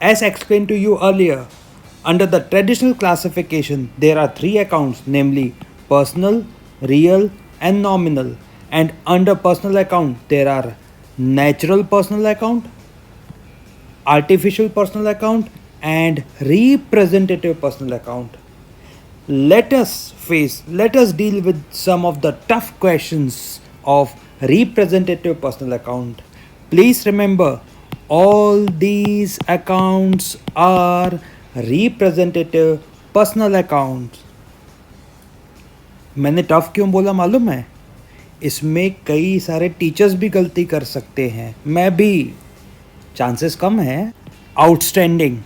As explained to you earlier, under the traditional classification, there are three accounts, namely personal, real, and nominal. And under personal account, there are natural personal account, artificial personal account, and representative personal account. Let us deal with some of the tough questions of representative personal account. Please remember, all these accounts are representative personal accounts. मैंने tough क्यों बोला मालूम है? इसमें कई सारे teachers भी गलती कर सकते हैं, मैं भी, चांसेस कम है। आउटस्टैंडिंग,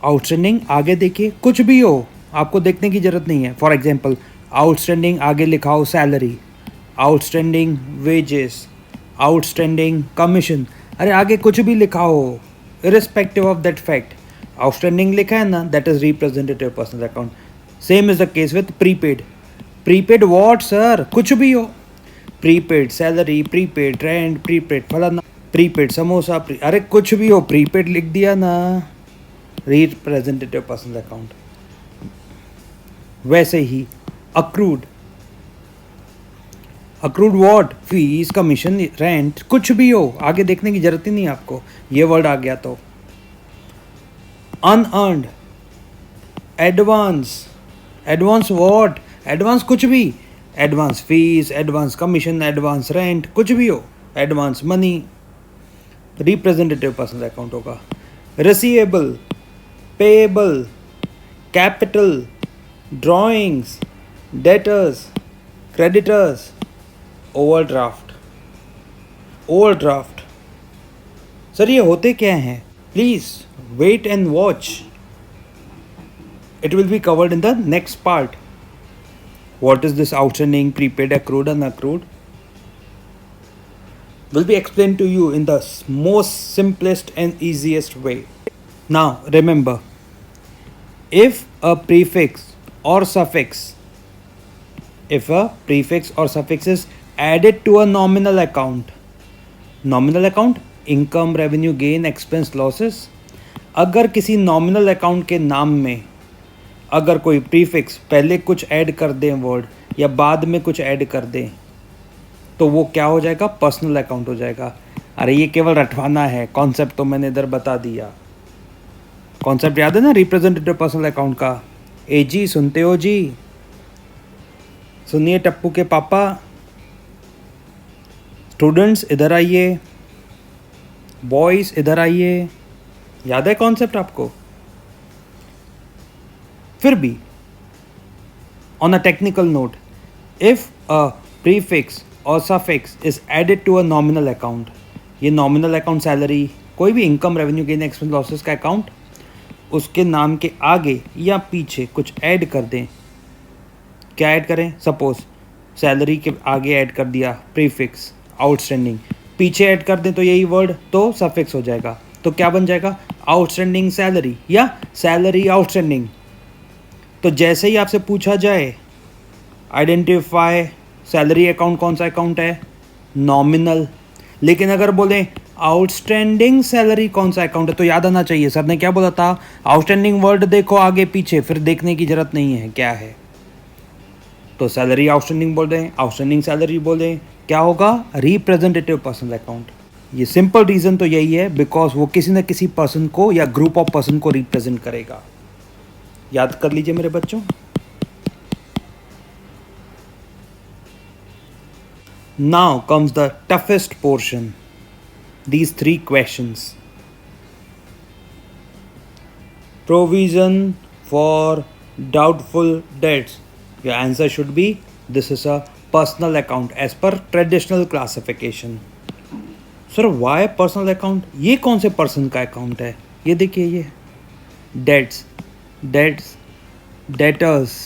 आउटस्टैंडिंग आगे देखिए, कुछ भी हो आपको देखने की ज़रूरत नहीं है। फॉर एग्जांपल, आउटस्टैंडिंग आगे लिखा हो salary, outstanding wages, outstanding commission, अरे आगे कुछ भी लिखा हो, irrespective of that fact, outstanding लिखा है ना, that is representative personal account. Same is the case with prepaid. Prepaid what sir, कुछ भी हो, prepaid salary, prepaid rent, prepaid फलाना, प्रीपेड समोसा, अरे कुछ भी हो, प्रीपेड लिख दिया ना, रिप्रेजेंटेटिव पर्सनल अकाउंट। वैसे ही accrued, accrued what, fees, commission, rent, कुछ भी हो, आगे देखने की जरूरत ही नहीं आपको, ये वर्ड आ गया तो। Unearned, advance, advance what, advance कुछ भी, advance fees, advance commission, advance rent, कुछ भी हो, advance money, representative personal account होगा। Receivable, payable, capital, drawings, debtors, creditors, overdraft. Overdraft sir ये होते क्या हैं? Please wait and watch, it will be covered in the next part. What is this outstanding, prepaid, accrued, and accrued? Will be explained to you in the most simplest and easiest way. Now remember, if a prefix or suffix, if a prefix or suffix is added to a nominal account, nominal account, income, revenue, gain, expense, losses, अगर किसी nominal account के नाम में अगर कोई prefix पहले कुछ add कर दें वर्ड, या बाद में कुछ ऐड कर दें, तो वो क्या हो जाएगा? पर्सनल अकाउंट हो जाएगा। अरे ये केवल रटवाना है, कॉन्सेप्ट तो मैंने इधर बता दिया। कॉन्सेप्ट याद है ना रिप्रेजेंटेटिव पर्सनल अकाउंट का? ए जी सुनते हो जी? सुनिए टप्पू के पापा। स्टूडेंट्स इधर आइए, बॉयज़ इधर आइए, याद है कॉन्सेप्ट आपको? फिर भी on a technical note, if a prefix or suffix is added to a nominal account, ये nominal account सैलरी, कोई भी income, revenue, gain, expense, losses का अकाउंट, उसके नाम के आगे या पीछे कुछ ऐड कर दें। क्या ऐड करें? सपोज सैलरी के आगे ऐड कर दिया प्रीफिक्स आउटस्टैंडिंग, पीछे ऐड कर दें तो यही वर्ड तो सफिक्स हो जाएगा। तो क्या बन जाएगा? आउटस्टैंडिंग सैलरी या सैलरी आउटस्टैंडिंग। तो जैसे ही आपसे पूछा जाए आइडेंटिफाई सैलरी अकाउंट कौन सा अकाउंट है? नॉमिनल। लेकिन अगर बोलें आउटस्टैंडिंग सैलरी कौन सा अकाउंट है, तो याद आना चाहिए सर ने क्या बोला था? आउटस्टैंडिंग वर्ड देखो आगे पीछे, फिर देखने की जरूरत नहीं है क्या है। तो सैलरी आउटस्टैंडिंग बोल दें, आउटस्टैंडिंग सैलरी बोलें, क्या होगा? Representative personal account. ये सिंपल रीज़न तो यही है, बिकॉज वो किसी न किसी पर्सन को या ग्रुप ऑफ पर्सन को रिप्रेजेंट करेगा। याद कर लीजिए मेरे बच्चों। Now comes the toughest portion, these three questions. Provision for doubtful debts. Your answer should be, this is a personal account as per traditional classification. Sir, why personal account? ये कौन से पर्सन का अकाउंट है? ये देखिए, ये dates, dates, debtors,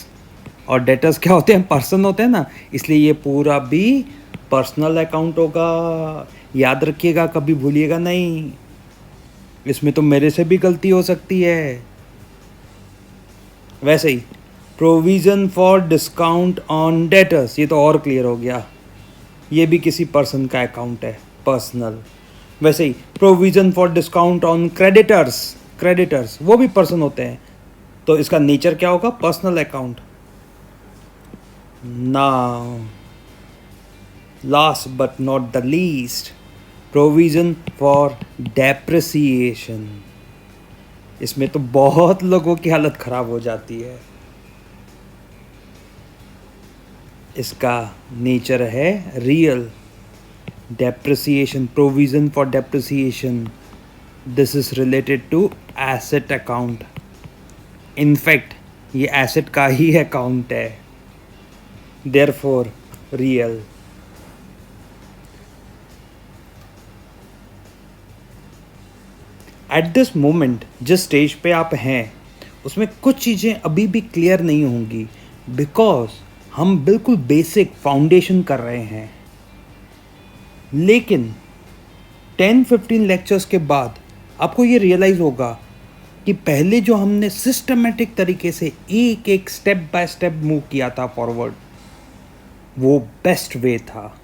और debtors क्या होते हैं? पर्सन होते हैं ना, इसलिए ये पूरा भी पर्सनल अकाउंट होगा। याद रखिएगा, कभी भूलिएगा नहीं, इसमें तो मेरे से भी गलती हो सकती है। वैसे ही provision for discount on debtors, ये तो और क्लियर हो गया, ये भी किसी पर्सन का अकाउंट है, पर्सनल। वैसे ही provision for discount on creditors वो भी पर्सन होते हैं, तो इसका नेचर क्या होगा? Personal account. Now last but not the least, provision for depreciation. इसमें तो बहुत लोगों की हालत ख़राब हो जाती है. इसका नेचर है real depreciation. Provision for depreciation, this is related to asset account. In fact ये एसेट का ही अकाउंट है, therefore real. At this moment जिस स्टेज पे आप हैं उसमें कुछ चीज़ें अभी भी क्लियर नहीं होंगी, बिकॉज हम बिल्कुल बेसिक फाउंडेशन कर रहे हैं. लेकिन 10-15 लेक्चर्स के बाद आपको ये रियलाइज़ होगा कि पहले जो हमने सिस्टमेटिक तरीके से एक एक स्टेप बाय स्टेप मूव किया था फॉरवर्ड, वो बेस्ट वे था.